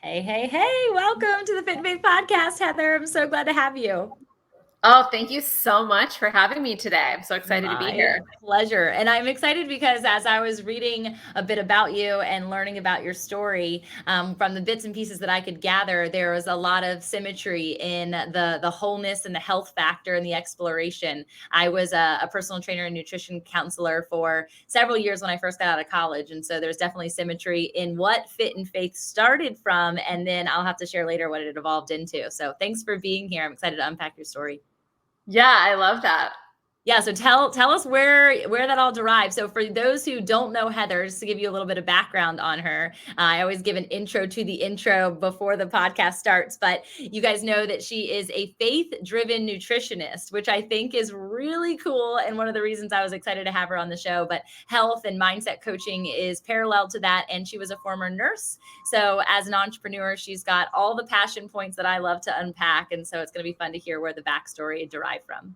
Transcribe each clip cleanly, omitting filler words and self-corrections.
Hey, hey, hey, welcome to the Fit and Faith podcast, Heather. I'm so glad to have you. Oh, thank you so much for having me today. I'm so excited to be My here. pleasure. And I'm excited because as I was reading a bit about you and learning about your story, from the bits and pieces that I could gather, there was a lot of symmetry in the wholeness and the health factor and the exploration. I was a personal trainer and nutrition counselor for several years when I first got out of college. And so there's definitely symmetry in what Fit and Faith started from. And then I'll have to share later what it evolved into. So thanks for being here. I'm excited to unpack your story. Yeah, I love that. Yeah, so tell us where that all derives. So for those who don't know Heather, just to give you a little bit of background on her, I always give an intro to the intro before the podcast starts. But you guys know that she is a faith-driven nutritionist, which I think is really cool, and one of the reasons I was excited to have her on the show. But health and mindset coaching is parallel to that, and she was a former nurse. So as an entrepreneur, she's got all the passion points that I love to unpack, and so it's going to be fun to hear where the backstory derived from.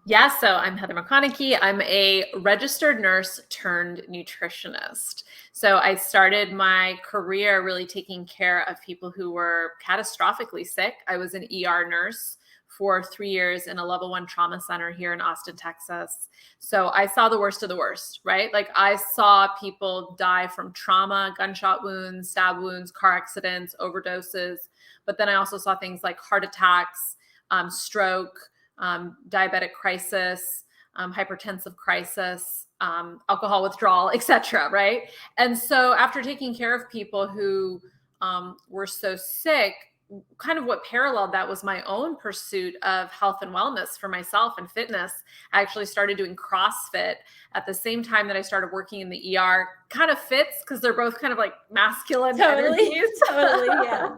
Yeah, so I'm Heather McConochie. I'm a registered nurse turned nutritionist. So I started my career really taking care of people who were catastrophically sick. I was an ER nurse for 3 years in a level 1 trauma center here in Austin, Texas. So I saw the worst of the worst, right? Like I saw people die from trauma, gunshot wounds, stab wounds, car accidents, overdoses. But then I also saw things like heart attacks, stroke, diabetic crisis, hypertensive crisis, alcohol withdrawal, etc. Right? And so after taking care of people who were so sick, kind of what paralleled that was my own pursuit of health and wellness for myself and fitness. I actually started doing CrossFit at the same time that I started working in the ER. Kind of fits because they're both kind of like masculine energies. Totally, yeah.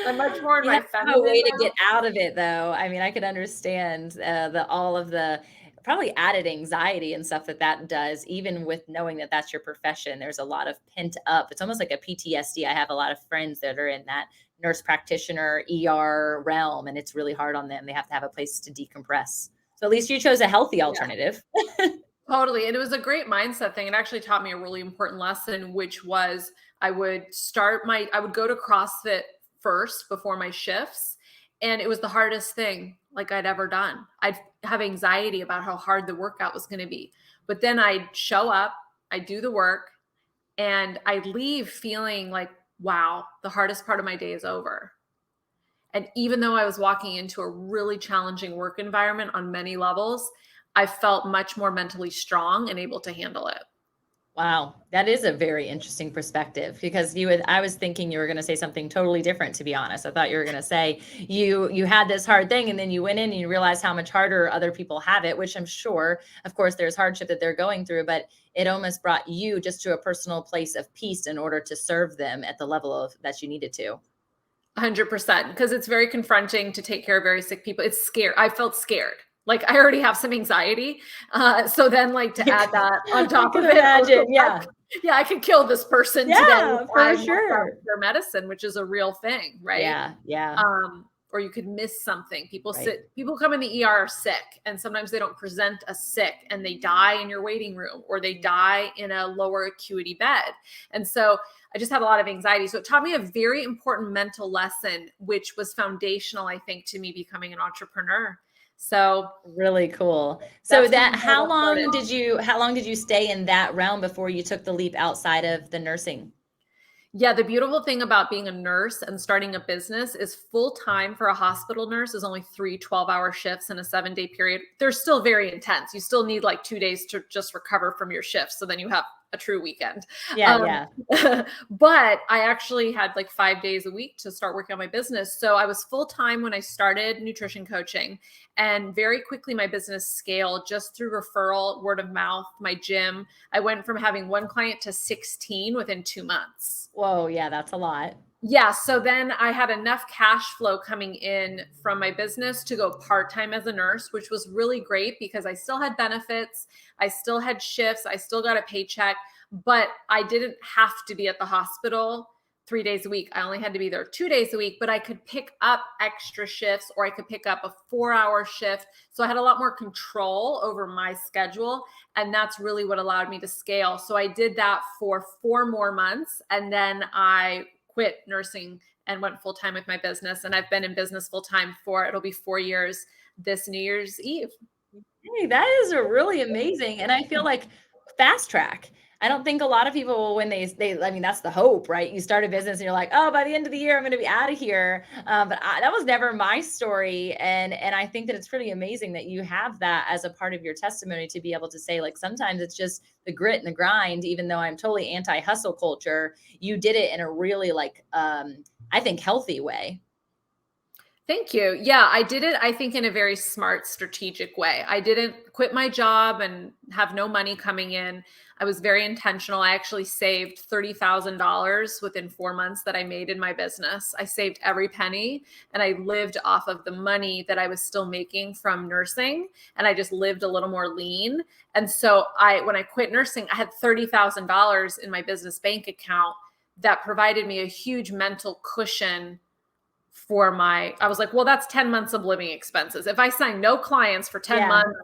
I'm much more in You my have to have feminine. a way to get out of it, though. I mean, I could understand all of the probably added anxiety and stuff that does, even with knowing that that's your profession. There's a lot of pent up. It's almost like a PTSD. I have a lot of friends that are in that nurse practitioner ER realm, and it's really hard on them. They have to have a place to decompress. So at least you chose a healthy alternative. Totally. And it was a great mindset thing. It actually taught me a really important lesson, which was I would go to CrossFit first before my shifts. And it was the hardest thing like I'd ever done. I'd have anxiety about how hard the workout was going to be. But then I'd show up, I'd do the work, and I'd leave feeling like, wow, the hardest part of my day is over. And even though I was walking into a really challenging work environment on many levels, I felt much more mentally strong and able to handle it. Wow, that is a very interesting perspective because I was thinking you were going to say something totally different, to be honest. I thought you were going to say you had this hard thing and then you went in and you realized how much harder other people have it, which I'm sure, of course, there's hardship that they're going through, but it almost brought you just to a personal place of peace in order to serve them at the level of that you needed to. 100%, because it's very confronting to take care of very sick people. It's scary. I felt scared. Like I already have some anxiety. So then like to add that on top of it. Imagine, yeah. I could kill this person today. Yeah, for sure. Their medicine, which is a real thing, right? Yeah. Or you could miss something. People Right. people come in the ER are sick, and sometimes they don't present as sick and they die in your waiting room or they die in a lower acuity bed. And so I just had a lot of anxiety. So it taught me a very important mental lesson, which was foundational, I think, to me becoming an entrepreneur. So really cool. So that's how long did you stay in that realm before you took the leap outside of the nursing? Yeah, the beautiful thing about being a nurse and starting a business is full time for a hospital nurse is only 3 12-hour shifts in a 7-day period. They're still very intense. You still need like 2 days to just recover from your shifts. So then you have a true weekend. Yeah. But I actually had like 5 days a week to start working on my business. So I was full time when I started nutrition coaching, and very quickly my business scaled just through referral, word of mouth, my gym. I went from having 1 client to 16 within 2 months. Whoa, yeah, that's a lot. Yeah. So then I had enough cash flow coming in from my business to go part-time as a nurse, which was really great because I still had benefits. I still had shifts. I still got a paycheck, but I didn't have to be at the hospital 3 days a week. I only had to be there 2 days a week, but I could pick up extra shifts or I could pick up a 4-hour shift. So I had a lot more control over my schedule. And that's really what allowed me to scale. So I did that for 4 more months. And then I quit nursing and went full-time with my business. And I've been in business full-time it'll be 4 years this New Year's Eve. Hey, that is a really amazing. And I feel like fast track. I don't think a lot of people, when I mean, that's the hope, right? You start a business and you're like, oh, by the end of the year, I'm going to be out of here. That was never my story. And I think that it's pretty amazing that you have that as a part of your testimony to be able to say, like, sometimes it's just the grit and the grind, even though I'm totally anti-hustle culture, you did it in a really I think healthy way. Thank you. Yeah, I did it, I think, in a very smart, strategic way. I didn't quit my job and have no money coming in. I was very intentional. I actually saved $30,000 within 4 months that I made in my business. I saved every penny, and I lived off of the money that I was still making from nursing. And I just lived a little more lean. And so when I quit nursing, I had $30,000 in my business bank account that provided me a huge mental cushion I was like, well, that's 10 months of living expenses. If I sign no clients for 10 months,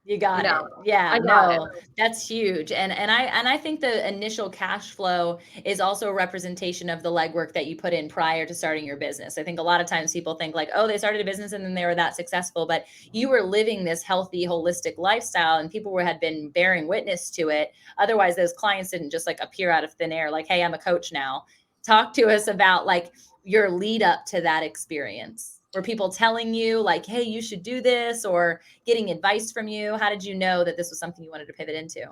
you got it. Yeah, no, that's huge. And I think the initial cash flow is also a representation of the legwork that you put in prior to starting your business. I think a lot of times people think like, oh, they started a business and then they were that successful, but you were living this healthy, holistic lifestyle and people had been bearing witness to it. Otherwise, those clients didn't just like appear out of thin air, like, hey, I'm a coach now. Talk to us about like your lead up to that experience. Were people telling you like, hey, you should do this, or getting advice from you? How did you know that this was something you wanted to pivot into?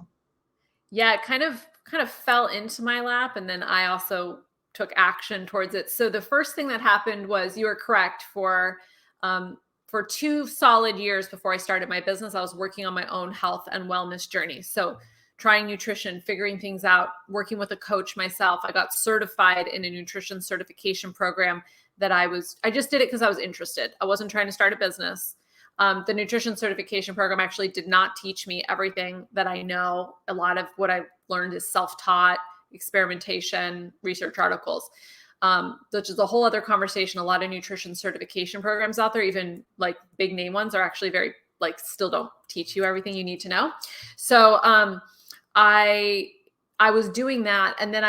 Yeah, it kind of fell into my lap, and then I also took action towards it. So the first thing that happened was, you were correct, for 2 solid years before I started my business, I was working on my own health and wellness journey. So trying nutrition, figuring things out, working with a coach myself. I got certified in a nutrition certification program that I just did it because I was interested. I wasn't trying to start a business. The nutrition certification program actually did not teach me everything that I know. A lot of what I learned is self-taught, experimentation, research articles, which is a whole other conversation. A lot of nutrition certification programs out there, even like big name ones, are actually very still don't teach you everything you need to know. So I was doing that. And then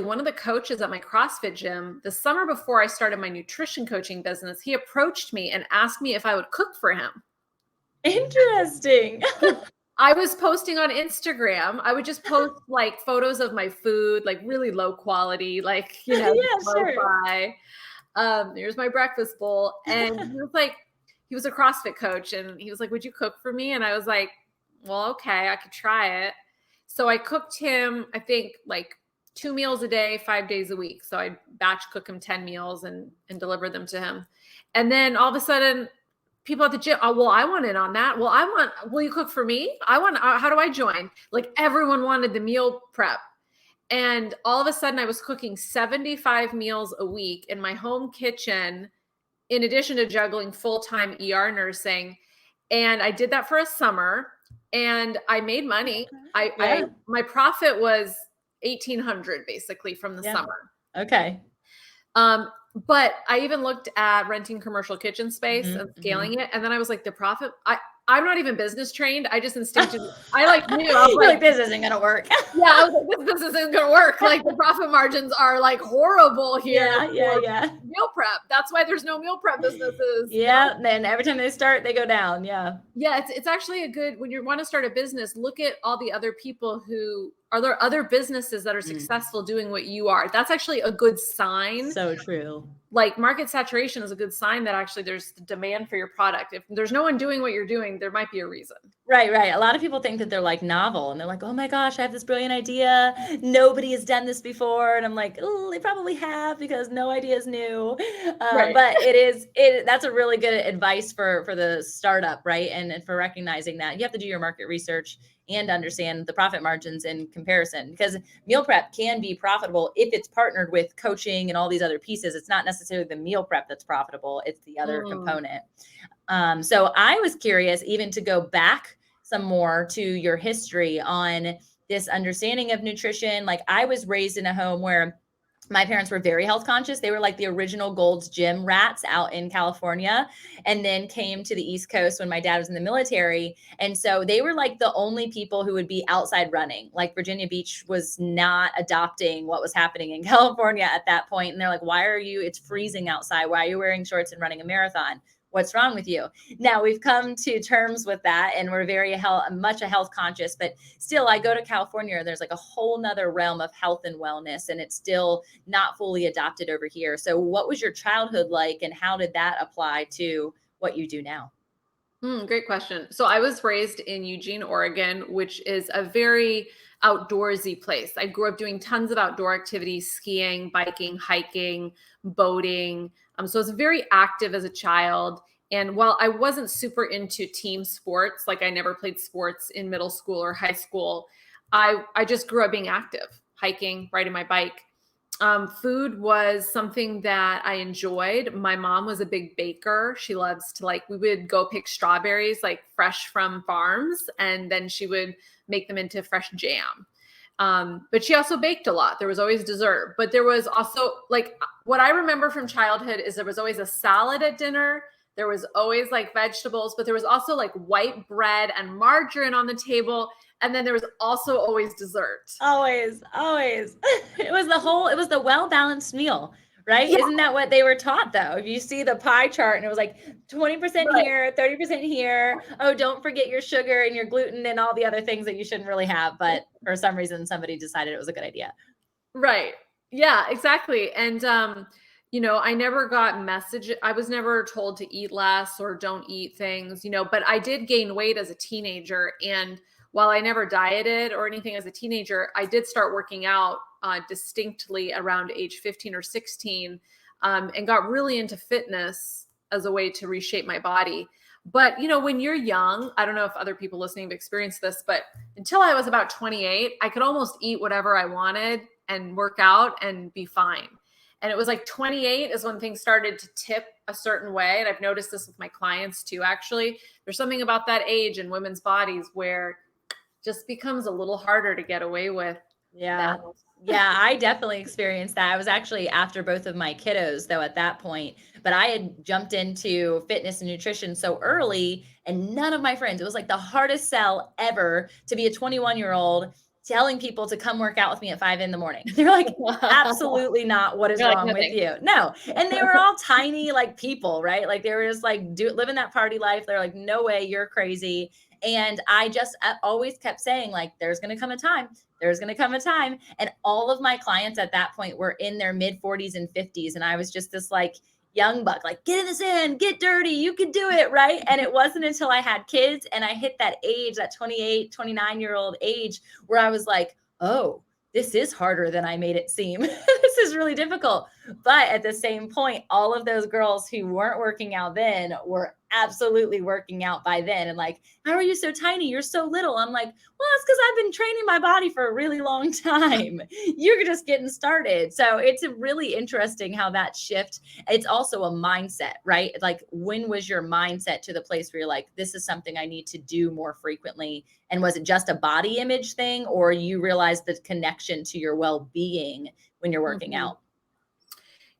one of the coaches at my CrossFit gym, the summer before I started my nutrition coaching business, he approached me and asked me if I would cook for him. Interesting. I was posting on Instagram. I would just post like photos of my food, like really low quality, like, yeah, sure. Here's my breakfast bowl. And he was a CrossFit coach, and he was like, would you cook for me? And I was like, well, okay, I could try it. So I cooked him, I think, like 2 meals a day, 5 days a week. So I batch cook him 10 meals and deliver them to him. And then all of a sudden, people at the gym, oh, well, I want in on that. Will you cook for me? How do I join? Like, everyone wanted the meal prep. And all of a sudden I was cooking 75 meals a week in my home kitchen, in addition to juggling full-time ER nursing. And I did that for a summer, and I made money. My profit was $1,800 basically from the summer. Okay. But I even looked at renting commercial kitchen space and scaling it. And then I was like, the profit, I'm not even business trained. I just instinctively, I knew. I was like, this isn't going to work. Yeah, I was like, this isn't going to work. Like, the profit margins are like horrible here. Yeah. Meal prep. That's why there's no meal prep businesses. Yeah. And then every time they start, they go down. Yeah. Yeah. It's actually when you want to start a business, look at all the other people are there other businesses that are successful doing what you are. That's actually a good sign. So true. Like, market saturation is a good sign that actually there's demand for your product. If there's no one doing what you're doing, there might be a reason. Right. A lot of people think that they're like novel, and they're like, oh my gosh, I have this brilliant idea. Nobody has done this before. And I'm like, oh, they probably have, because no idea is new. Right. But that's a really good advice for the startup, right? And for recognizing that you have to do your market research and understand the profit margins in comparison, because meal prep can be profitable if it's partnered with coaching and all these other pieces. It's not necessarily the meal prep that's profitable. It's the other component. So I was curious, even to go back some more to your history on this understanding of nutrition. Like, I was raised in a home where my parents were very health conscious. They were like the original Gold's Gym rats out in California, and then came to the East Coast when my dad was in the military. And so they were like the only people who would be outside running. Like Virginia Beach was not adopting what was happening in California at that point. And they're like, why are you, it's freezing outside. Why are you wearing shorts and running a marathon? What's wrong with you? Now we've come to terms with that, and we're very much a health conscious, but still I go to California, there's like a whole nother realm of health and wellness, and it's still not fully adopted over here. So what was your childhood like, and how did that apply to what you do now? Great question. So I was raised in Eugene, Oregon, which is a very outdoorsy place. I grew up doing tons of outdoor activities, skiing, biking, hiking, boating. So I was very active as a child. And while I wasn't super into team sports, like I never played sports in middle school or high school, I just grew up being active, hiking, riding my bike. Food was something that I enjoyed. My mom was a big baker. She loves to we would go pick strawberries like fresh from farms, and then she would make them into fresh jam. But she also baked a lot. There was always dessert, but there was also what I remember from childhood is there was always a salad at dinner. There was always like vegetables, but there was also like white bread and margarine on the table. And then there was also always dessert. Always, always. It was the well-balanced meal, right? Yeah, Isn't that what they were taught though? If you see the pie chart and it was like 20% right. here, 30% here. Oh, don't forget your sugar and your gluten and all the other things that you shouldn't really have. But for some reason, somebody decided it was a good idea. Right. Yeah, exactly. And I never got I was never told to eat less or don't eat things, but I did gain weight as a teenager. And while I never dieted or anything as a teenager, I did start working out distinctly around age 15 or 16, and got really into fitness as a way to reshape my body. But, when you're young, I don't know if other people listening have experienced this, but until I was about 28, I could almost eat whatever I wanted and work out and be fine. And it was like 28 is when things started to tip a certain way. And I've noticed this with my clients too, actually. There's something about that age in women's bodies where it just becomes a little harder to get away with Yeah. that. Yeah, I definitely experienced that. I was actually after both of my kiddos though at that point, but I had jumped into fitness and nutrition so early, and none of my friends, it was like the hardest sell ever to be a 21-year-old telling people to come work out with me at 5 in the morning. They're like, absolutely not. What is You're like, wrong no, with thanks. you? No. And they were all tiny like people, right? Like they were just like living that party life. They're like, no way, you're crazy. And I just always kept saying, like, there's going to come a time. There's going to come a time. And all of my clients at that point were in their mid 40s and 50s. And I was just this like young buck, like, get in the sand, get dirty, you can do it. Right. And it wasn't until I had kids and I hit that age, that 28, 29-year-old age, where I was like, oh, this is harder than I made it seem. This is really difficult. But at the same point, all of those girls who weren't working out then were absolutely working out by then. And like, how are you so tiny? You're so little. I'm like, well, it's because I've been training my body for a really long time. You're just getting started. So it's really interesting how that shift, it's also a mindset, right? Like, when was your mindset to the place where you're like, this is something I need to do more frequently? And was it just a body image thing, or you realized the connection to your well-being when you're working Mhm. out?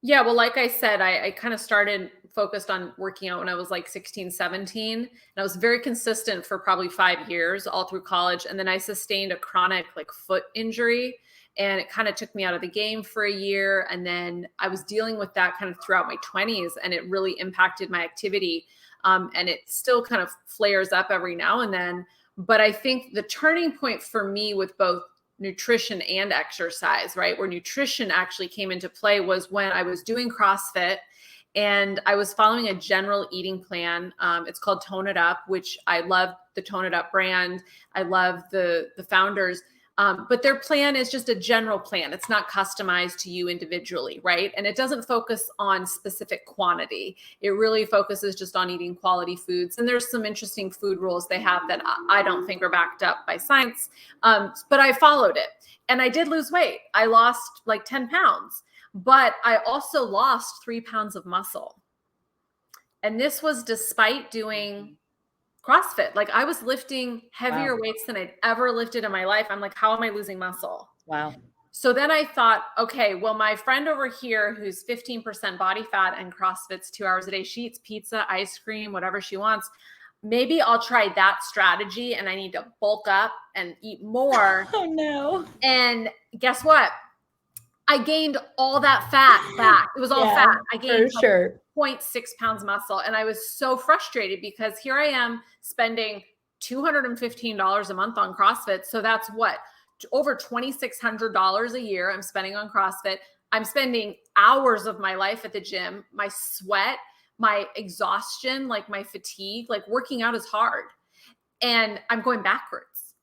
Yeah, well, like I said, I kind of started focused on working out when I was like 16, 17. And I was very consistent for probably 5 years all through college. And then I sustained a chronic like foot injury. And it kind of took me out of the game for a year. And then I was dealing with that kind of throughout my 20s. And it really impacted my activity. And it still kind of flares up every now and then. But I think the turning point for me with both nutrition and exercise, right? Where nutrition actually came into play was when I was doing CrossFit and I was following a general eating plan. It's called Tone It Up, which I love the Tone It Up brand. I love the founders. But their plan is just a general plan. It's not customized to you individually, right? And it doesn't focus on specific quantity. It really focuses just on eating quality foods. And there's some interesting food rules they have that I don't think are backed up by science. But I followed it and I did lose weight. I lost like 10 pounds, but I also lost 3 pounds of muscle. And this was despite doing CrossFit. Like I was lifting heavier Wow. weights than I'd ever lifted in my life. I'm like, how am I losing muscle? Wow. So then I thought, okay, well, my friend over here who's 15% body fat and CrossFits 2 hours a day, she eats pizza, ice cream, whatever she wants. Maybe I'll try that strategy, and I need to bulk up and eat more. Oh no. And guess what? I gained all that fat back. It was all fat. I gained for sure. 0.6 pounds muscle. And I was so frustrated because here I am spending $215 a month on CrossFit. So that's what? Over $2,600 a year I'm spending on CrossFit. I'm spending hours of my life at the gym. My sweat, my exhaustion, like my fatigue, like working out is hard. And I'm going backwards.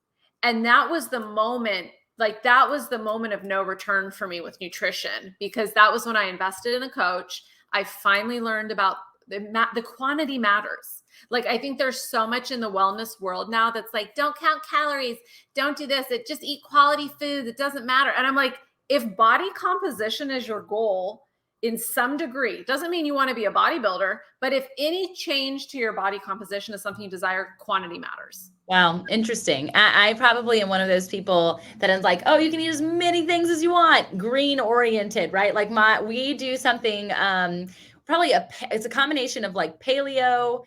And that was the moment, like that was the moment of no return for me with nutrition, because that was when I invested in a coach. I finally learned about the quantity matters. Like, I think there's so much in the wellness world now that's like, don't count calories, don't do this, it just eat quality food, it doesn't matter. And I'm like, if body composition is your goal in some degree, doesn't mean you want to be a bodybuilder, but if any change to your body composition is something you desire, quantity matters. Wow, interesting. I probably am one of those people that is like, oh, you can eat as many things as you want, green oriented, right? Like we do something, probably it's a combination of like paleo,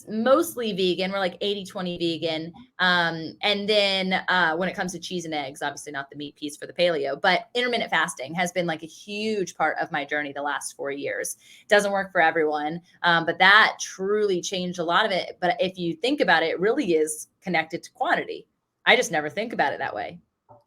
mostly vegan. We're like 80-20 vegan. And then when it comes to cheese and eggs, obviously not the meat piece for the paleo, but intermittent fasting has been like a huge part of my journey the last 4 years. Doesn't work for everyone, but that truly changed a lot of it. But if you think about it, it really is connected to quantity. I just never think about it that way.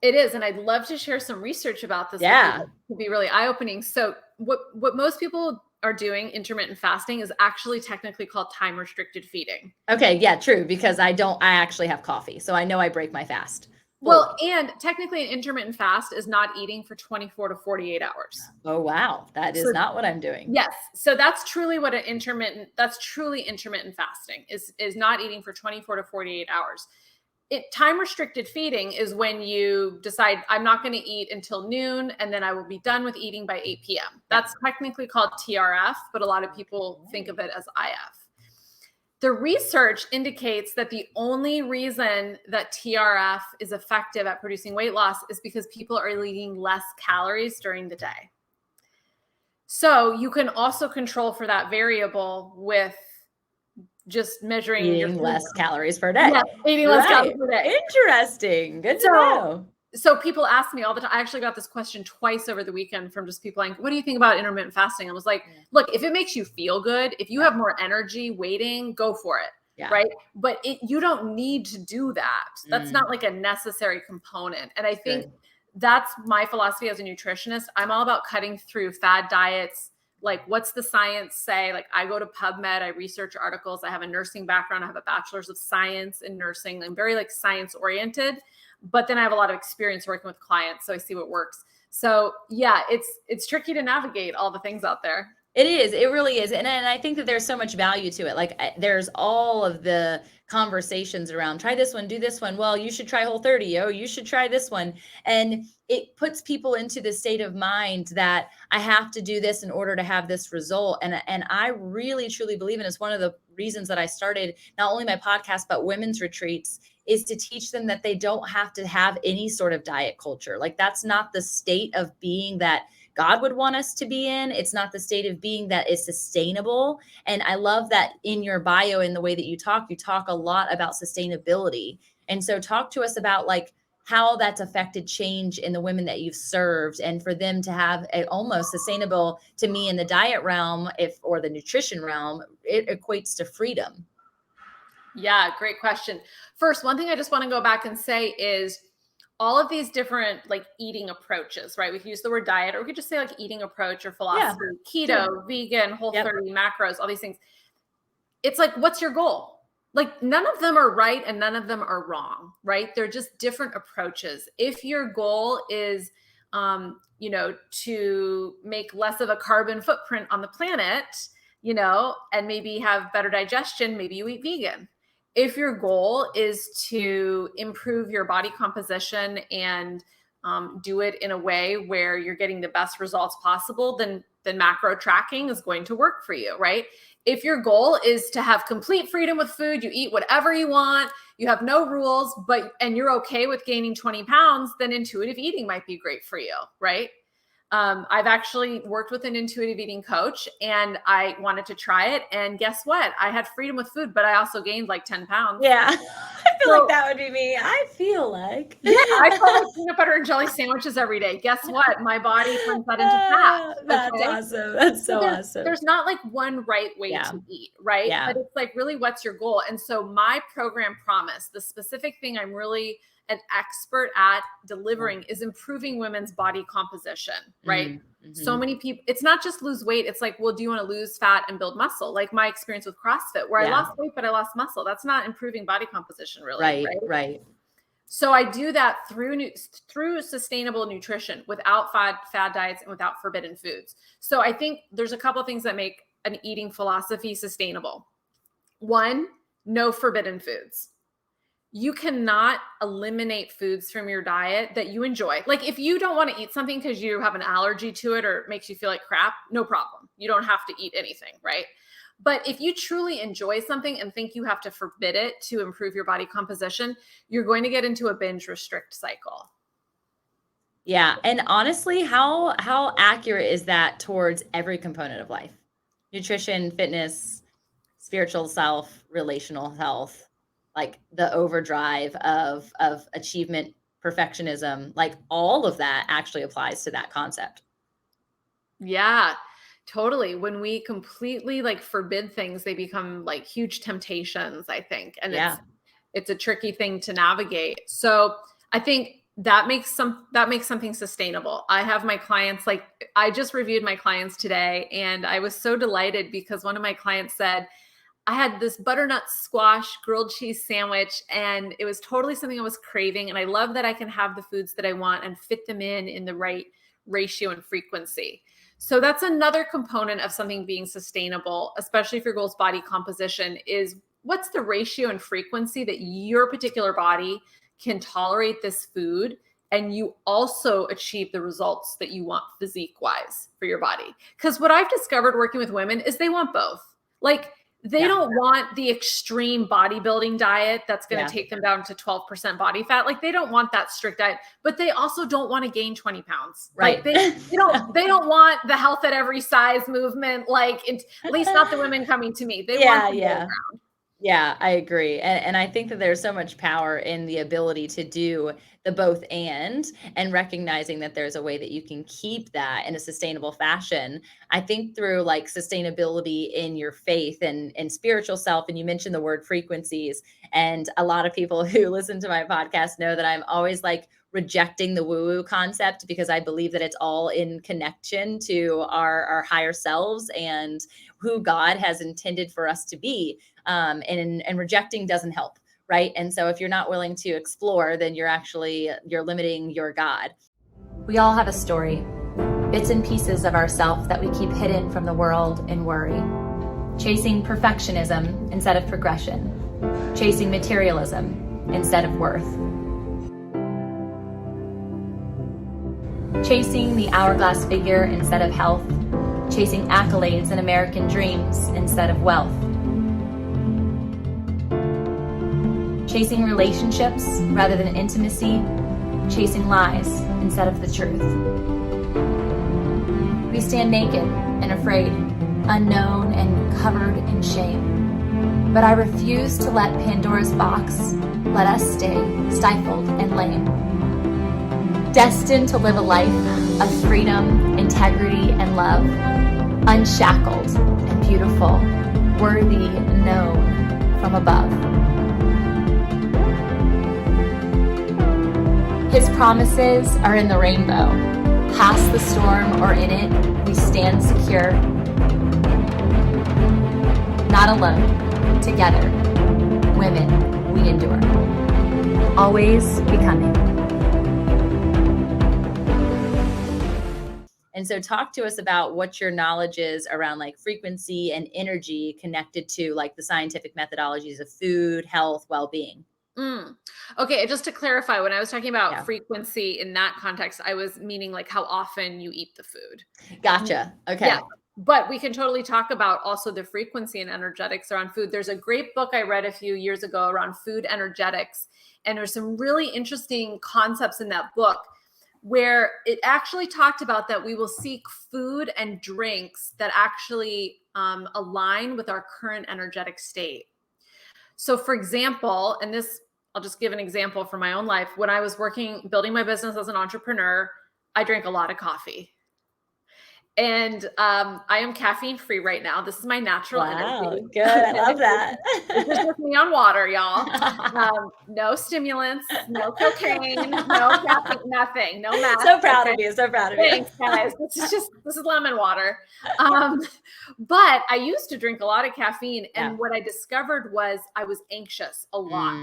It is. And I'd love to share some research about this. Yeah. It would be really eye-opening. So what most people are doing, intermittent fasting, is actually technically called time restricted feeding. Okay. Yeah, true. Because I actually have coffee. So I know I break my fast. Well, and technically an intermittent fast is not eating for 24 to 48 hours. Oh, wow. That is not what I'm doing. Yes. So that's truly what that's truly intermittent fasting is not eating for 24 to 48 hours. Time restricted feeding is when you decide, I'm not going to eat until noon, and then I will be done with eating by 8 p.m. That's technically called TRF, but a lot of people think of it as IF. The research indicates that the only reason that TRF is effective at producing weight loss is because people are eating less calories during the day. So you can also control for that variable with just measuring eating less calories per day. Yeah, eating less calories per day. Interesting. Good to know. So people ask me all the time. I actually got this question twice over the weekend from just people like, what do you think about intermittent fasting? I was like, look, if it makes you feel good, if you have more energy waiting, go for it. Yeah. Right. But you don't need to do that. That's not like a necessary component. And I think that's my philosophy as a nutritionist. I'm all about cutting through fad diets. Like, what's the science say? Like, I go to PubMed, I research articles. I have a nursing background. I have a bachelor's of science in nursing. I'm very like science oriented, but then I have a lot of experience working with clients. So I see what works. So yeah, it's tricky to navigate all the things out there. It is. It really is. And I think that there's so much value to it. Like, there's all of the conversations around, try this one, do this one. Well, you should try Whole30. Oh, you should try this one. And it puts people into the state of mind that I have to do this in order to have this result. And I really, truly believe, and it's one of the reasons that I started not only my podcast, but women's retreats, is to teach them that they don't have to have any sort of diet culture. Like, that's not the state of being that God would want us to be in. It's not the state of being that is sustainable. And I love that in your bio, in the way that you talk a lot about sustainability. And so talk to us about like how that's affected change in the women that you've served, and for them to have a almost sustainable, to me in the diet realm, or the nutrition realm, it equates to freedom. Yeah, great question. First, one thing I just want to go back and say is all of these different like eating approaches, right? We could use the word diet, or we could just say like eating approach or philosophy, keto, vegan, Whole30, macros, all these things. It's like, what's your goal? Like, none of them are right and none of them are wrong, right? They're just different approaches. If your goal is, to make less of a carbon footprint on the planet, and maybe have better digestion, maybe you eat vegan. If your goal is to improve your body composition and do it in a way where you're getting the best results possible, then then macro tracking is going to work for you, right? If your goal is to have complete freedom with food, you eat whatever you want, you have no rules, and you're okay with gaining 20 pounds, then intuitive eating might be great for you, right? I've actually worked with an intuitive eating coach and I wanted to try it. And guess what? I had freedom with food, but I also gained like 10 pounds. Yeah. I feel like that would be me. I feel like. Yeah, I probably eat peanut butter and jelly sandwiches every day. Guess what? My body turns that into fat. That's awesome. That's so awesome. There's not like one right way to eat, right? Yeah. But it's like, really, what's your goal? And so my program promise, the specific thing I'm really an expert at delivering is improving women's body composition, right? So many people, it's not just lose weight. It's like, well, do you want to lose fat and build muscle? Like my experience with CrossFit, where I lost weight, but I lost muscle. That's not improving body composition, really. Right. So I do that through sustainable nutrition, without fad diets and without forbidden foods. So I think there's a couple of things that make an eating philosophy sustainable. One, no forbidden foods. You cannot eliminate foods from your diet that you enjoy. Like if you don't want to eat something because you have an allergy to it or it makes you feel like crap, no problem. You don't have to eat anything, right? But if you truly enjoy something and think you have to forbid it to improve your body composition, you're going to get into a binge restrict cycle. Yeah. And honestly, how accurate is that towards every component of life? Nutrition, fitness, spiritual self, relational health, like the overdrive of achievement, perfectionism, like all of that actually applies to that concept. Yeah, totally. When we completely like forbid things, they become like huge temptations, I think. And it's a tricky thing to navigate. So I think that makes something sustainable. I have my clients, like I just reviewed my clients today and I was so delighted because one of my clients said, I had this butternut squash grilled cheese sandwich and it was totally something I was craving. And I love that I can have the foods that I want and fit them in the right ratio and frequency. So that's another component of something being sustainable, especially if your goal is body composition, is what's the ratio and frequency that your particular body can tolerate this food and you also achieve the results that you want physique-wise for your body. Because what I've discovered working with women is they want both. Like they don't want the extreme bodybuilding diet that's going to take them down to 12% body fat. Like they don't want that strict diet, but they also don't want to gain 20 pounds. Right. Like they don't want the health at every size movement. Like at least not the women coming to me. They want the middle ground. Yeah, I agree. And I think that there's so much power in the ability to do the both and recognizing that there's a way that you can keep that in a sustainable fashion. I think through like sustainability in your faith and spiritual self. And you mentioned the word frequencies. And a lot of people who listen to my podcast know that I'm always like rejecting the woo-woo concept because I believe that it's all in connection to our higher selves and who God has intended for us to be. And rejecting doesn't help, right? And so if you're not willing to explore, then you're limiting your God. We all have a story, bits and pieces of ourself that we keep hidden from the world in worry. Chasing perfectionism instead of progression. Chasing materialism instead of worth. Chasing the hourglass figure instead of health. Chasing accolades and American dreams instead of wealth. Chasing relationships rather than intimacy. Chasing lies instead of the truth. We stand naked and afraid, unknown and covered in shame. But I refuse to let Pandora's box let us stay stifled and lame. Destined to live a life of freedom, integrity, and love. Unshackled and beautiful, worthy, known from above. His promises are in the rainbow. Past the storm or in it, we stand secure. Not alone, together, women, we endure. Always becoming. And so talk to us about what your knowledge is around like frequency and energy connected to like the scientific methodologies of food, health, well-being. Mm. Okay, just to clarify, when I was talking about Yeah. frequency in that context, I was meaning like how often you eat the food. Gotcha. Yeah, Okay. but we can totally talk about also the frequency and energetics around food. There's a great book I read a few years ago around food energetics, and there's some really interesting concepts in that book where it actually talked about that we will seek food and drinks that actually align with our current energetic state. So for example, and this, I'll just give an example from my own life. When I was building my business as an entrepreneur, I drank a lot of coffee. And I am caffeine free right now. This is my natural Wow. energy. Good. I love This is that. just me on water, y'all. No stimulants, no cocaine, no caffeine, nothing, no meth. So proud Okay. of you. So proud of you. Thanks, guys. This is lemon water. But I used to drink a lot of caffeine, and Yeah. what I discovered was I was anxious a lot.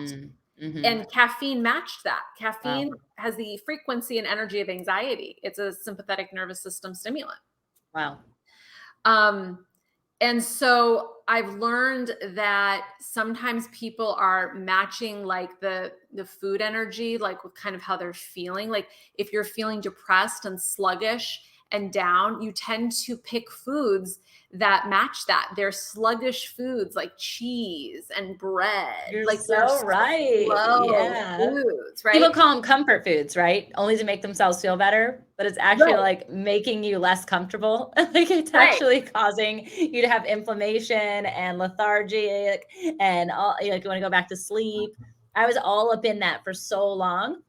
Mm-hmm. And caffeine matched that. Caffeine Wow. has the frequency and energy of anxiety. It's a sympathetic nervous system stimulant. Wow. And so I've learned that sometimes people are matching like the food energy, like with kind of how they're feeling. Like if you're feeling depressed and sluggish and down, you tend to pick foods that match that. They're sluggish foods like cheese and bread. You're Like they're so right. slow Yeah. foods, right? People call them comfort foods, right? Only to make themselves feel better, but it's actually Right. like making you less comfortable. Like it's Right. actually causing you to have inflammation and lethargic and all, like you want to go back to sleep. I was all up in that for so long,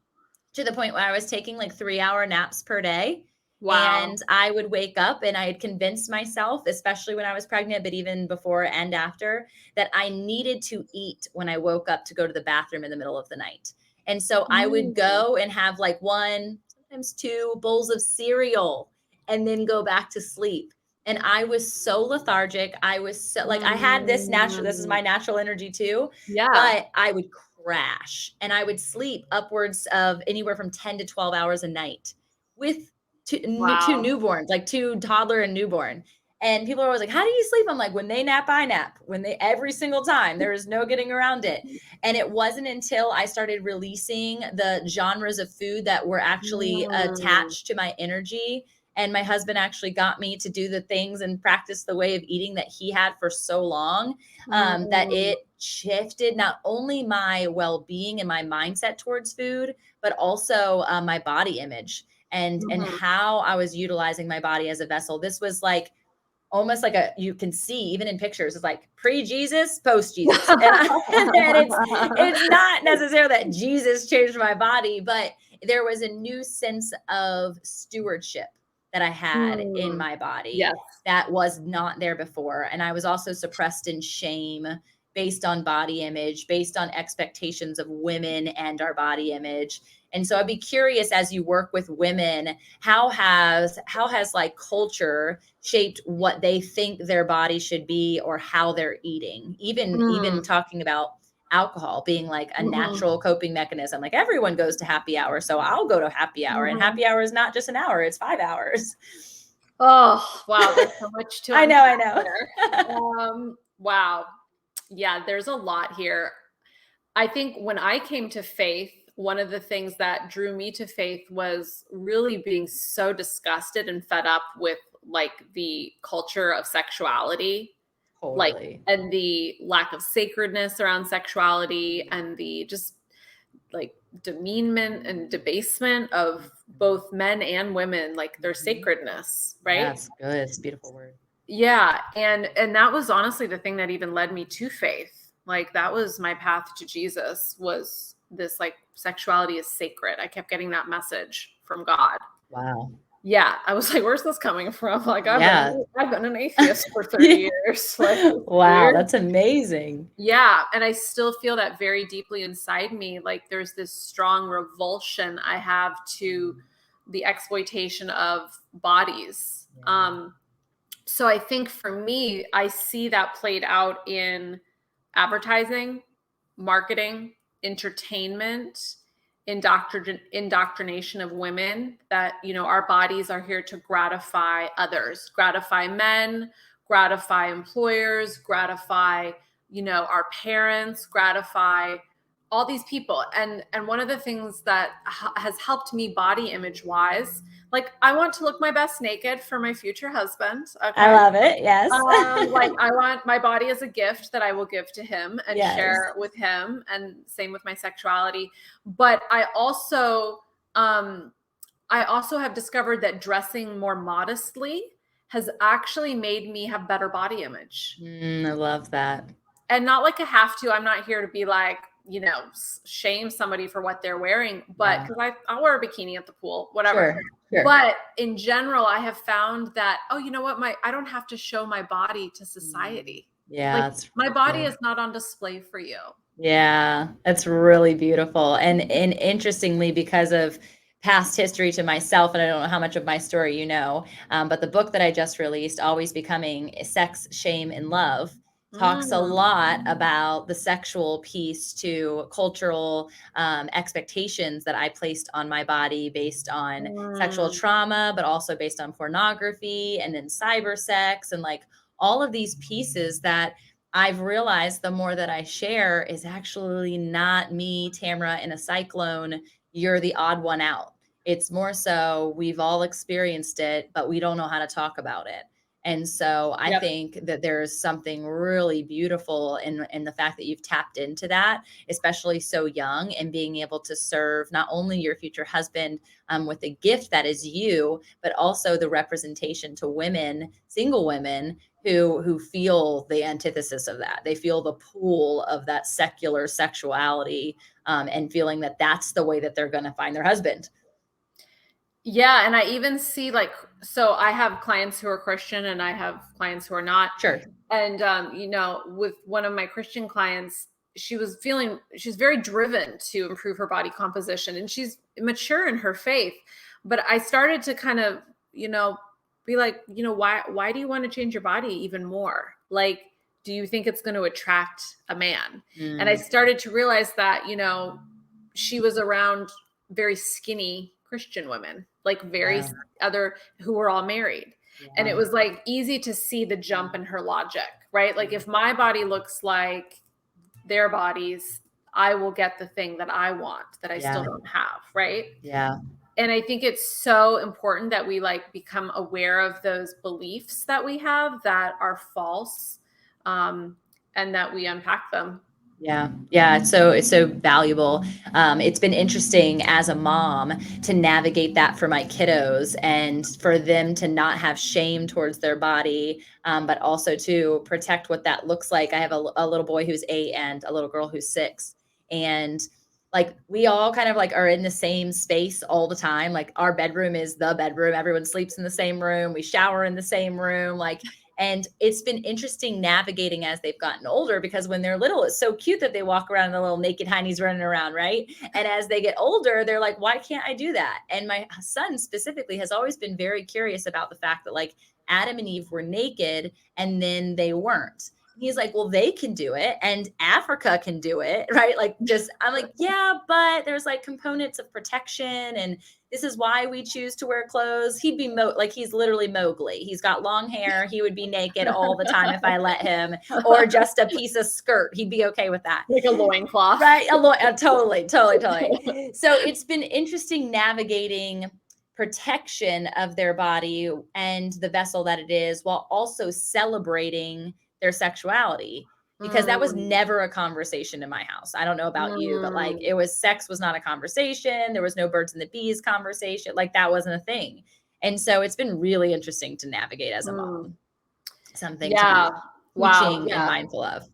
to the point where I was taking like 3-hour naps per day. Wow. And I would wake up and I had convinced myself, especially when I was pregnant, but even before and after, that I needed to eat when I woke up to go to the bathroom in the middle of the night. And so I would go and have like 1, sometimes 2 bowls of cereal and then go back to sleep. And I was so lethargic. I was so like, I had this is my natural energy too, Yeah. but I would crash and I would sleep upwards of anywhere from 10 to 12 hours a night with two Wow. newborns, like 2 toddler and newborn. And people are always like, how do you sleep? I'm like, when they nap, I nap. Every single time. There is no getting around it. And it wasn't until I started releasing the genres of food that were actually attached to my energy. And my husband actually got me to do the things and practice the way of eating that he had for so long, that it shifted not only my well-being and my mindset towards food, but also my body image and how I was utilizing my body as a vessel. This was like almost like you can see even in pictures, it's like pre-Jesus, post-Jesus. And it's not necessarily that Jesus changed my body, but there was a new sense of stewardship that I had in my body Yes. that was not there before. And I was also suppressed in shame based on body image, based on expectations of women and our body image. And so I'd be curious, as you work with women, how has like culture shaped what they think their body should be or how they're eating? Even talking about alcohol being like a natural coping mechanism. Like everyone goes to happy hour, so I'll go to happy hour, and happy hour is not just an hour, it's 5 hours. Oh, wow. There's so much to I know. Wow. Yeah, there's a lot here. I think when I came to faith, one of the things that drew me to faith was really being so disgusted and fed up with like the culture of sexuality, like, Totally. and the lack of sacredness around sexuality and the just like demeanment and debasement of both men and women, like their sacredness, right? That's good. It's a beautiful word. Yeah. And that was honestly the thing that even led me to faith. Like that was my path to Jesus, was this like sexuality is sacred. I kept getting that message from God. Wow. Yeah. I was like, where's this coming from? Like I've been an atheist for 30 years. Like, wow, weird. that's amazing. Yeah. And I still feel that very deeply inside me. Like there's this strong revulsion I have to the exploitation of bodies. Yeah. So I think for me, I see that played out in advertising, marketing, entertainment, indoctrination of women, that, you know, our bodies are here to gratify others, gratify men, gratify employers, gratify, you know, our parents, gratify all these people. And one of the things that has helped me body image wise, like I want to look my best naked for my future husband. Okay. I love it. Yes. Like I want my body as a gift that I will give to him and Yes. share with him, and same with my sexuality. But I also have discovered that dressing more modestly has actually made me have better body image. I love that. And not like a have to. I'm not here to be like, you know, shame somebody for what they're wearing, but because I'll wear a bikini at the pool, whatever. Sure. But in general, I have found that, oh, you know what? I don't have to show my body to society. Yeah. Like, my body is not on display for you. Yeah, that's really beautiful. And interestingly, because of past history to myself, and I don't know how much of my story you know, but the book that I just released, Always Becoming Sex, Shame, and Love, talks a lot about the sexual piece to cultural expectations that I placed on my body based on sexual trauma, but also based on pornography and then cyber sex and like all of these pieces that I've realized the more that I share is actually not me, Tamra, in a cyclone. You're the odd one out. It's more so we've all experienced it, but we don't know how to talk about it. And so I think that there's something really beautiful in the fact that you've tapped into that, especially so young, and being able to serve not only your future husband with a gift that is you, but also the representation to women, single women who feel the antithesis of that. They feel the pull of that secular sexuality and feeling that that's the way that they're going to find their husband. Yeah. And I even see like, so I have clients who are Christian and I have clients who are not. Sure. And, you know, with one of my Christian clients, she's very driven to improve her body composition and she's mature in her faith. But I started to kind of, you know, be like, you know, why do you want to change your body even more? Like, do you think it's going to attract a man? And I started to realize that, you know, she was around very skinny Christian women, like very other who were all married. And it was like easy to see the jump in her logic, right? Like if my body looks like their bodies, I will get the thing that I want that I still don't have, right? Yeah. And I think it's so important that we like become aware of those beliefs that we have that are false, and that we unpack them. Yeah. It's so valuable. It's been interesting as a mom to navigate that for my kiddos and for them to not have shame towards their body, but also to protect what that looks like. I have a little boy who's 8 and a little girl who's 6. And like we all kind of like are in the same space all the time. Like our bedroom is the bedroom. Everyone sleeps in the same room. We shower in the same room. Like, and it's been interesting navigating as they've gotten older, because when they're little, it's so cute that they walk around in the little naked heinies running around, right? And as they get older, they're like, why can't I do that? And my son specifically has always been very curious about the fact that like Adam and Eve were naked and then they weren't. He's like, well, they can do it and Africa can do it, right? Like just, I'm like, yeah, but there's like components of protection and this is why we choose to wear clothes. He'd be like, he's literally Mowgli. He's got long hair. He would be naked all the time if I let him, or just a piece of skirt. He'd be okay with that. Like a loincloth. Right. Totally. So it's been interesting navigating protection of their body and the vessel that it is, while also celebrating their sexuality, because that was never a conversation in my house. I don't know about you, but like sex was not a conversation. There was no birds and the bees conversation. Like that wasn't a thing. And so it's been really interesting to navigate as a mom. Something to be teaching and mindful of.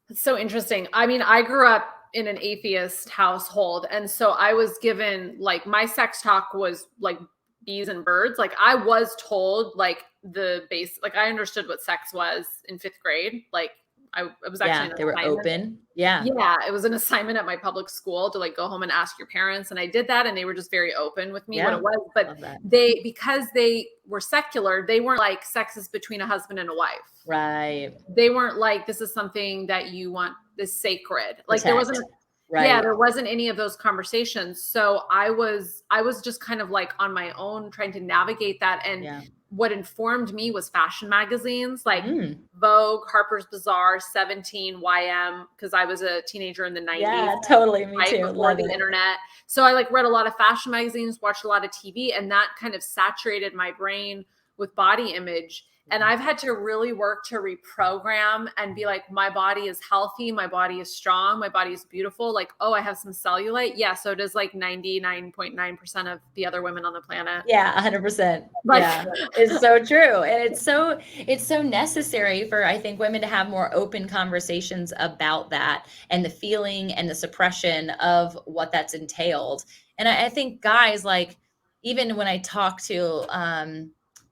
It's so interesting. I mean, I grew up in an atheist household. And so I was given like my sex talk was like bees and birds. Like I was told like the base, like I understood what sex was in 5th grade. Like it was actually they were open. Yeah. It was an assignment at my public school to like go home and ask your parents. And I did that. And they were just very open with me what it was. But because they were secular, they weren't like sex is between a husband and a wife. Right. They weren't like, this is something that you want, this sacred. Like there wasn't, there wasn't any of those conversations. So I was just kind of like on my own trying to navigate that. And what informed me was fashion magazines like Vogue, Harper's Bazaar, 17, YM, because I was a teenager in the 90s. Yeah, totally. Me right too. before Love the it. internet. So I like read a lot of fashion magazines, watched a lot of TV, and that kind of saturated my brain with body image. And I've had to really work to reprogram and be like, my body is healthy. My body is strong. My body is beautiful. Like, oh, I have some cellulite. Yeah. So does like 99.9% of the other women on the planet. Yeah, 100%. Like, yeah, it's so true. And it's so necessary for, I think, women to have more open conversations about that and the feeling and the suppression of what that's entailed. And I think guys, like, even when I talk to,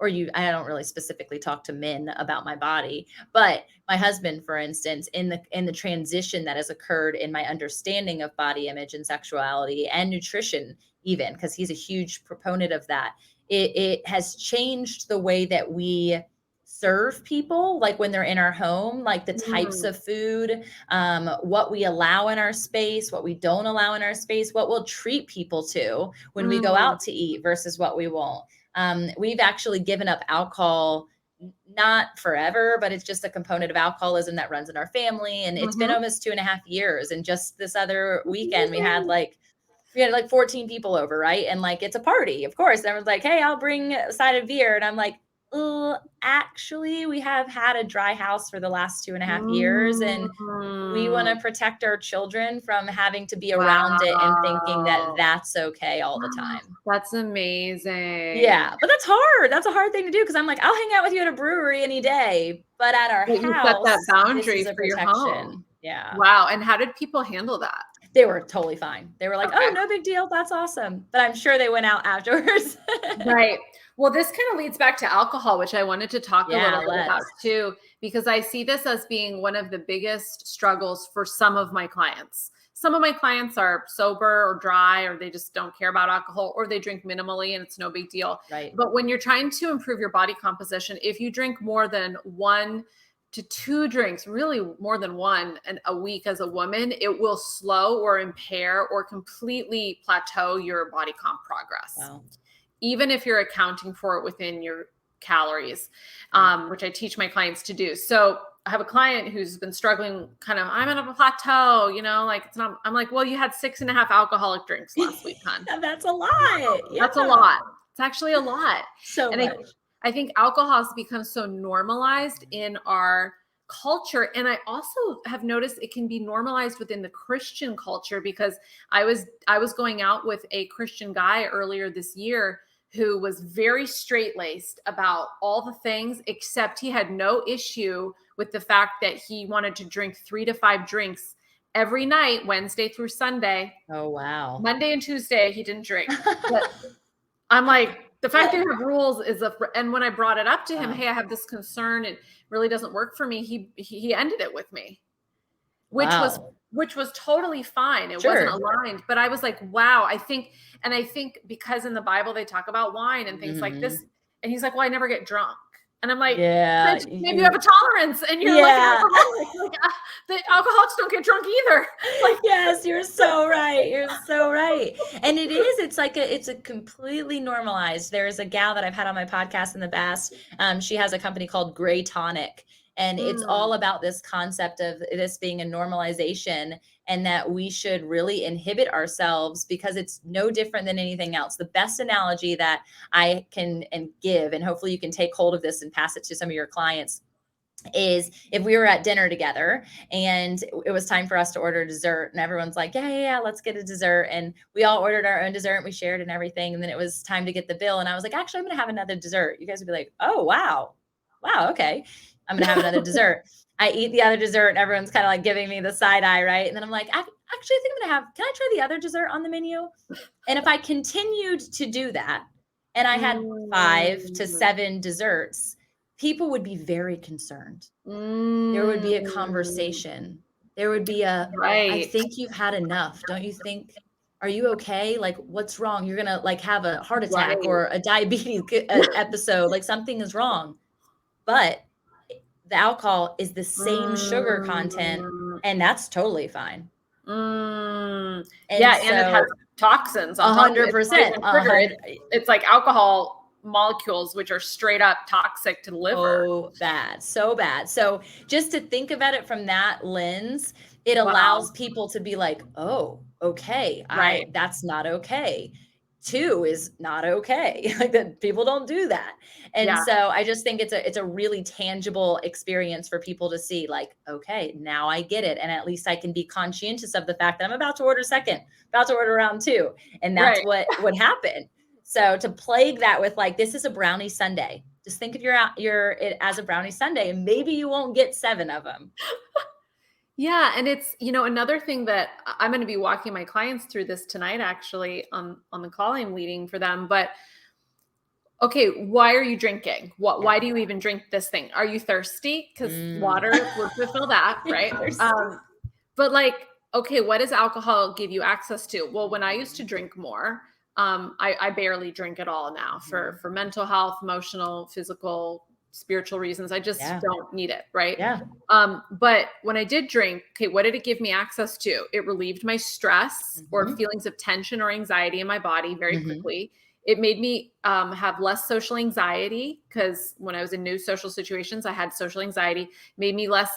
I don't really specifically talk to men about my body, but my husband, for instance, in the transition that has occurred in my understanding of body image and sexuality and nutrition, even because he's a huge proponent of that, it has changed the way that we serve people, like when they're in our home, like the types of food, what we allow in our space, what we don't allow in our space, what we'll treat people to when we go out to eat versus what we won't. We've actually given up alcohol, not forever, but it's just a component of alcoholism that runs in our family. And it's been almost 2.5 years. And just this other weekend, we had like 14 people over, right? And like, it's a party, of course. And everyone's like, hey, I'll bring a side of beer. And I'm like, actually, we have had a dry house for the last 2.5 years. And we want to protect our children from having to be around it and thinking that that's okay all the time. That's amazing. Yeah, but that's hard. That's a hard thing to do because I'm like, I'll hang out with you at a brewery any day, but at our house, you set that boundary this is for your home. Yeah. Wow. And how did people handle that? They were totally fine. They were like, oh, no big deal. That's awesome. But I'm sure they went out afterwards. Right. Well, this kind of leads back to alcohol, which I wanted to talk a little bit about too, because I see this as being one of the biggest struggles for some of my clients. Some of my clients are sober or dry, or they just don't care about alcohol, or they drink minimally and it's no big deal. Right. But when you're trying to improve your body composition, if you drink more than 1 to 2 drinks, really more than one a week as a woman, it will slow or impair or completely plateau your body comp progress. Wow. Even if you're accounting for it within your calories, which I teach my clients to do. So I have a client who's been struggling I'm at a plateau, like it's not, I'm like, well, you had 6.5 alcoholic drinks last week, hon. That's a lot. Yeah. That's a lot. It's actually a lot. So and much. I think alcohol has become so normalized in our culture. And I also have noticed it can be normalized within the Christian culture, because I was going out with a Christian guy earlier this year who was very straight-laced about all the things, except he had no issue with the fact that he wanted to drink 3 to 5 drinks every night, Wednesday through Sunday. Oh, wow. Monday and Tuesday, he didn't drink. But I'm like, the fact that you have rules and when I brought it up to him, hey, I have this concern, it really doesn't work for me. He ended it with me, which was totally fine. It wasn't aligned, but I was like, wow, I think because in the Bible, they talk about wine and things like this. And he's like, well, I never get drunk. And I'm like, yeah, maybe you have a tolerance, and you're like an alcoholic. The alcoholics don't get drunk either. Like, yes, you're so right. You're so right. And it's a completely normalized. There's a gal that I've had on my podcast in the past. She has a company called Gray Tonic, and it's all about this concept of this being a normalization, and that we should really inhibit ourselves because it's no different than anything else. The best analogy that I can give, and hopefully you can take hold of this and pass it to some of your clients, is if we were at dinner together and it was time for us to order dessert, and everyone's like, yeah, let's get a dessert. And we all ordered our own dessert and we shared and everything. And then it was time to get the bill. And I was like, actually, I'm going to have another dessert. You guys would be like, oh, wow. Okay. I'm going to have another dessert. I eat the other dessert and everyone's kind of like giving me the side eye, right? And then I'm like, actually, I think can I try the other dessert on the menu? And if I continued to do that and I had 5 to 7 desserts, people would be very concerned. There would be a conversation. There would be I think you've had enough. Don't you think? Are you okay? Like, what's wrong? You're going to like have a heart attack or a diabetes episode. Like something is wrong. But the alcohol is the same sugar content, and that's totally fine. And it has toxins. 100%. It's like alcohol molecules, which are straight up toxic to the liver. Oh, bad. So bad. So just to think about it from that lens, it Wow. allows people to be like, oh, okay, Right. that's not okay. Two is not okay. Like that people don't do that. And Yeah. so I just think it's a really tangible experience for people to see like, okay, now I get it. And at least I can be conscientious of the fact that I'm about to order second, about to order round two. And that's Right. what would happen. So to plague that with like, this is a brownie sundae. Just think of it as a brownie sundae, and maybe you won't get 7 of them. Yeah. And it's, another thing that I'm going to be walking my clients through this tonight, actually on the call I'm leading for them. But okay, why are you drinking? Why do you even drink this thing? Are you thirsty? Because water would fulfill that, right? But like, okay, what does alcohol give you access to? Well, when I used to drink more, I barely drink at all now for mental health, emotional, physical, spiritual reasons. I just don't need it, right? Yeah. But when I did drink, okay, what did it give me access to? It relieved my stress or feelings of tension or anxiety in my body very quickly. It made me have less social anxiety, because when I was in new social situations, I had social anxiety. Made me less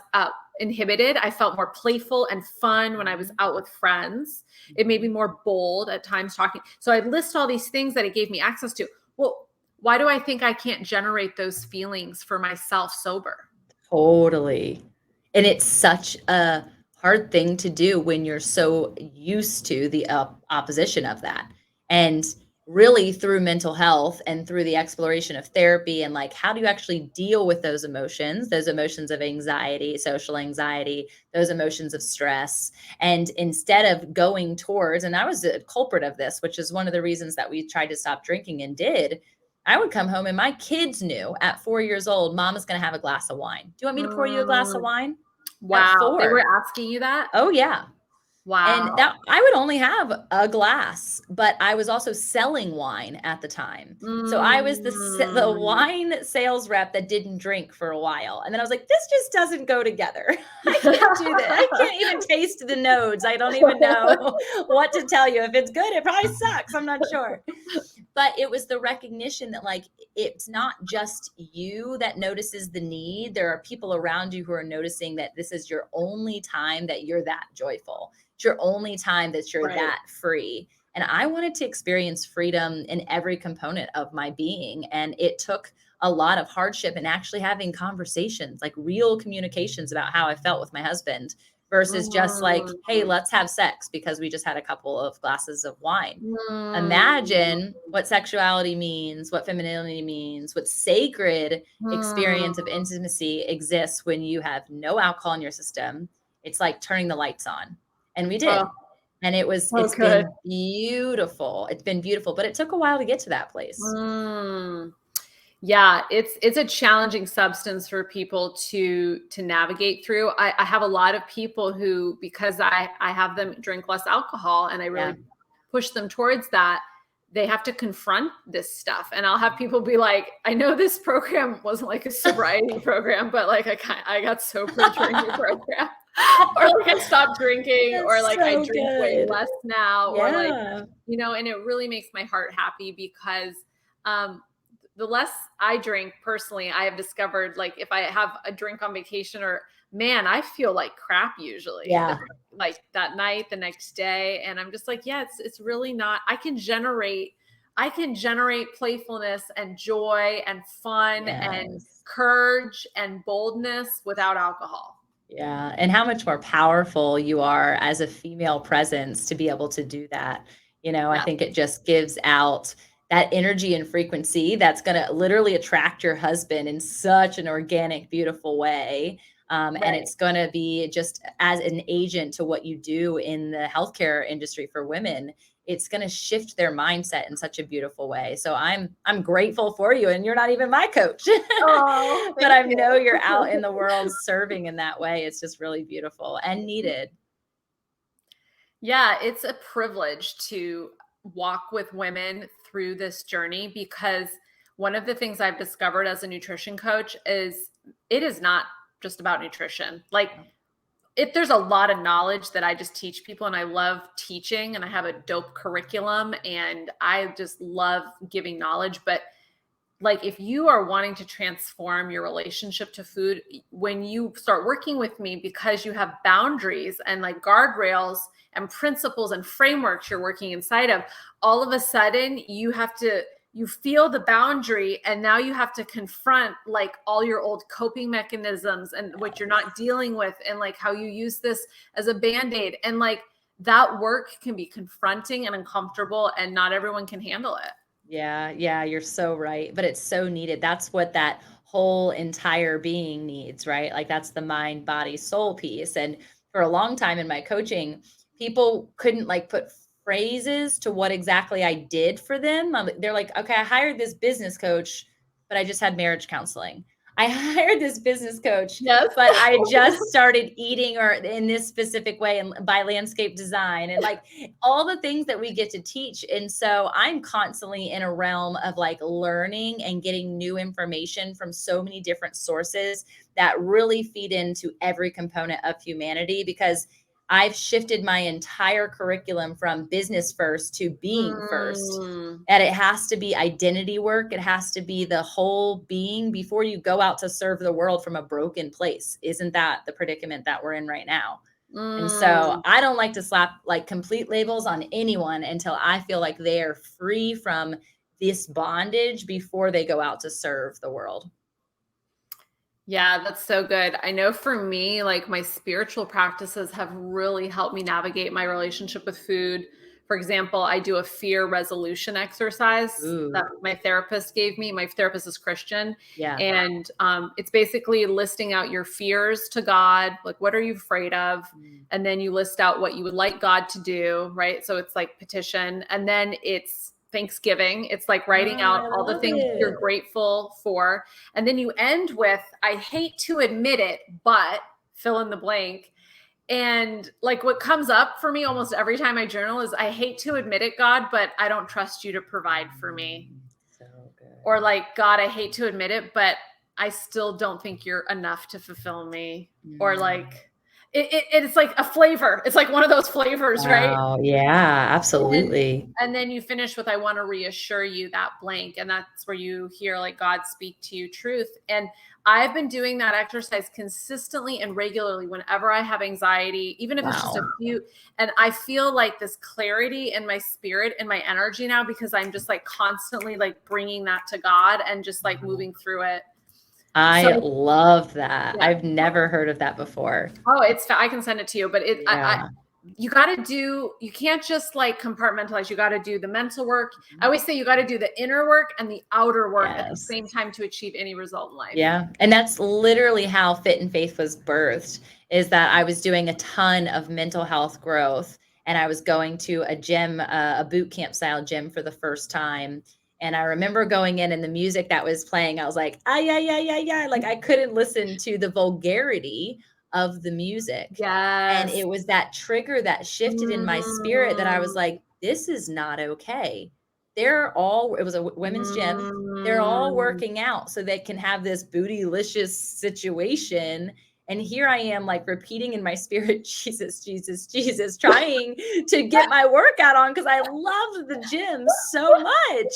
inhibited. I felt more playful and fun when I was out with friends. It made me more bold at times talking. So I list all these things that it gave me access to. Well, why do I think I can't generate those feelings for myself sober? Totally. And it's such a hard thing to do when you're so used to the opposition of that. And really through mental health and through the exploration of therapy and like, how do you actually deal with those emotions of anxiety, social anxiety, those emotions of stress? And instead of going towards, and I was a culprit of this, which is one of the reasons that we tried to stop drinking and did, I would come home and my kids knew at 4 years old, mom is going to have a glass of wine. Do you want me to pour you a glass of wine? At Wow. 4. They were asking you that? Oh yeah. And Wow. that I would only have a glass, but I was also selling wine at the time. So I was the wine sales rep that didn't drink for a while. And then I was like, this just doesn't go together. I can't do that. I can't even taste the notes. I don't even know what to tell you. If it's good, it probably sucks. I'm not sure. But it was the recognition that like, it's not just you that notices the need. There are people around you who are noticing that this is your only time that you're that joyful. It's your only time that you're that free. And I wanted to experience freedom in every component of my being. And it took a lot of hardship and actually having conversations, like real communications about how I felt with my husband versus just like, hey, let's have sex because we just had a couple of glasses of wine. Imagine what sexuality means, what femininity means, what sacred experience of intimacy exists when you have no alcohol in your system. It's like turning the lights on. And we did. And it's been beautiful. It's been beautiful, but it took a while to get to that place. Yeah, it's a challenging substance for people to navigate through. I have a lot of people who, because I have them drink less alcohol and I really push them towards that, they have to confront this stuff. And I'll have people be like, I know this program wasn't like a sobriety program, but like I got sober during your program. Or like I stopped drinking, or like I drink way less now, or like, and it really makes my heart happy because the less I drink personally, I have discovered like if I have a drink on vacation, or man, I feel like crap usually. Like that night, the next day. And I'm just like, it's really not, I can generate playfulness and joy and fun and courage and boldness without alcohol. Yeah. And how much more powerful you are as a female presence to be able to do that. I think it just gives out that energy and frequency that's going to literally attract your husband in such an organic, beautiful way. And it's going to be just as an agent to what you do in the healthcare industry for women. It's going to shift their mindset in such a beautiful way. So I'm grateful for you, and you're not even my coach, but I know you're out in the world serving in that way. It's just really beautiful and needed. Yeah, it's a privilege to walk with women through this journey, because one of the things I've discovered as a nutrition coach is it is not just about nutrition. Like there's a lot of knowledge that I just teach people, and I love teaching, and I have a dope curriculum, and I just love giving knowledge, but like if you are wanting to transform your relationship to food, when you start working with me, because you have boundaries and like guardrails and principles and frameworks you're working inside of, all of a sudden you feel the boundary, and now you have to confront like all your old coping mechanisms and what you're not dealing with, and like how you use this as a Band-Aid. And like that work can be confronting and uncomfortable, and not everyone can handle it. Yeah, yeah, you're so right. But it's so needed. That's what that whole entire being needs, right? Like that's the mind, body, soul piece. And for a long time in my coaching, people couldn't like put phrases to what exactly I did for them. They're like, okay, I hired this business coach, but I just had marriage counseling. I hired this business coach, Yes. but I just started eating or in this specific way and by landscape design and like all the things that we get to teach. And so I'm constantly in a realm of like learning and getting new information from so many different sources that really feed into every component of humanity, because I've shifted my entire curriculum from business first to being first. And it has to be identity work. It has to be the whole being before you go out to serve the world from a broken place. Isn't that the predicament that we're in right now? And so I don't like to slap like complete labels on anyone until I feel like they are free from this bondage before they go out to serve the world. Yeah, that's so good. I know for me, like my spiritual practices have really helped me navigate my relationship with food. For example, I do a fear resolution exercise that Ooh, my therapist gave me. My therapist is Christian. yeah. And it's basically listing out your fears to God. Like, what are you afraid of? And then you list out what you would like God to do, right? So it's like petition. And then it's Thanksgiving. It's like writing Oh, out I all the love things you're it. grateful for. And then you end with, I hate to admit it, but fill in the blank. And like what comes up for me almost every time I journal is, I hate to admit it, God, but I don't trust you to provide for me. So good. Or like, God, I hate to admit it, but I still don't think you're enough to fulfill me. Or like, it's like a flavor. It's like one of those flavors, right? Wow. Yeah, absolutely. And then you finish with, I want to reassure you, that blank. And that's where you hear like God speak to you truth. And I've been doing that exercise consistently and regularly whenever I have anxiety, even if it's just a few. And I feel like this clarity in my spirit and my energy now, because I'm just like constantly like bringing that to God and just like moving through it. I love that. Yeah. I've never heard of that before. Oh, I can send it to you, but you got to do, you can't just like compartmentalize. You got to do the mental work. I always say you got to do the inner work and the outer work at the same time to achieve any result in life. Yeah. And that's literally how Fit and Faith was birthed, is that I was doing a ton of mental health growth, and I was going to a gym, a boot camp style gym for the first time. And I remember going in and the music that was playing, I was like, yeah. Like I couldn't listen to the vulgarity of the music. And it was that trigger that shifted in my spirit that I was like, this is not okay. It was a women's gym. They're all working out so they can have this bootylicious situation. And here I am like repeating in my spirit, Jesus, Jesus, Jesus, trying to get my workout on because I love the gym so much.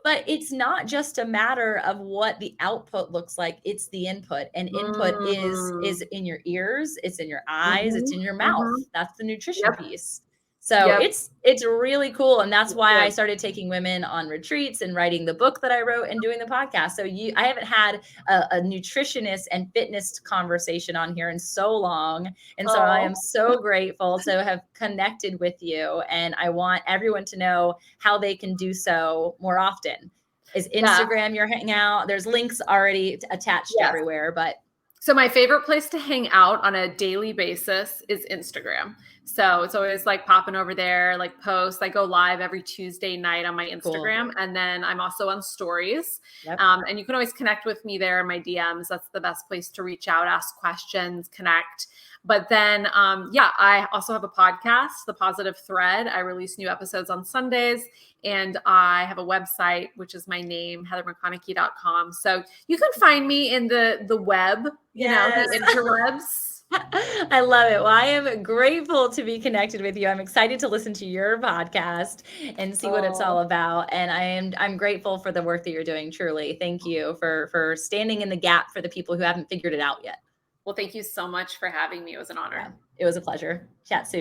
But it's not just a matter of what the output looks like, it's the input. And input is in your ears, it's in your eyes, it's in your mouth. That's the nutrition piece. So it's really cool. And that's why I started taking women on retreats and writing the book that I wrote and doing the podcast. So I haven't had a nutritionist and fitness conversation on here in so long. And so I am so grateful to have connected with you. And I want everyone to know how they can do so more often. Is Instagram your hangout? There's links already attached everywhere, but so my favorite place to hang out on a daily basis is Instagram. So it's always like popping over there, like posts. I go live every Tuesday night on my Instagram. Cool. And then I'm also on stories. And you can always connect with me there in my DMs. That's the best place to reach out, ask questions, connect. But then, I also have a podcast, The Positive Thread. I release new episodes on Sundays. And I have a website, which is my name, heathermcconochie.com. So you can find me in the web, the interwebs. I love it. Well, I am grateful to be connected with you. I'm excited to listen to your podcast and see what it's all about. And I'm grateful for the work that you're doing. Truly. Thank you for standing in the gap for the people who haven't figured it out yet. Well, thank you so much for having me. It was an honor. Yeah, it was a pleasure. Chat soon.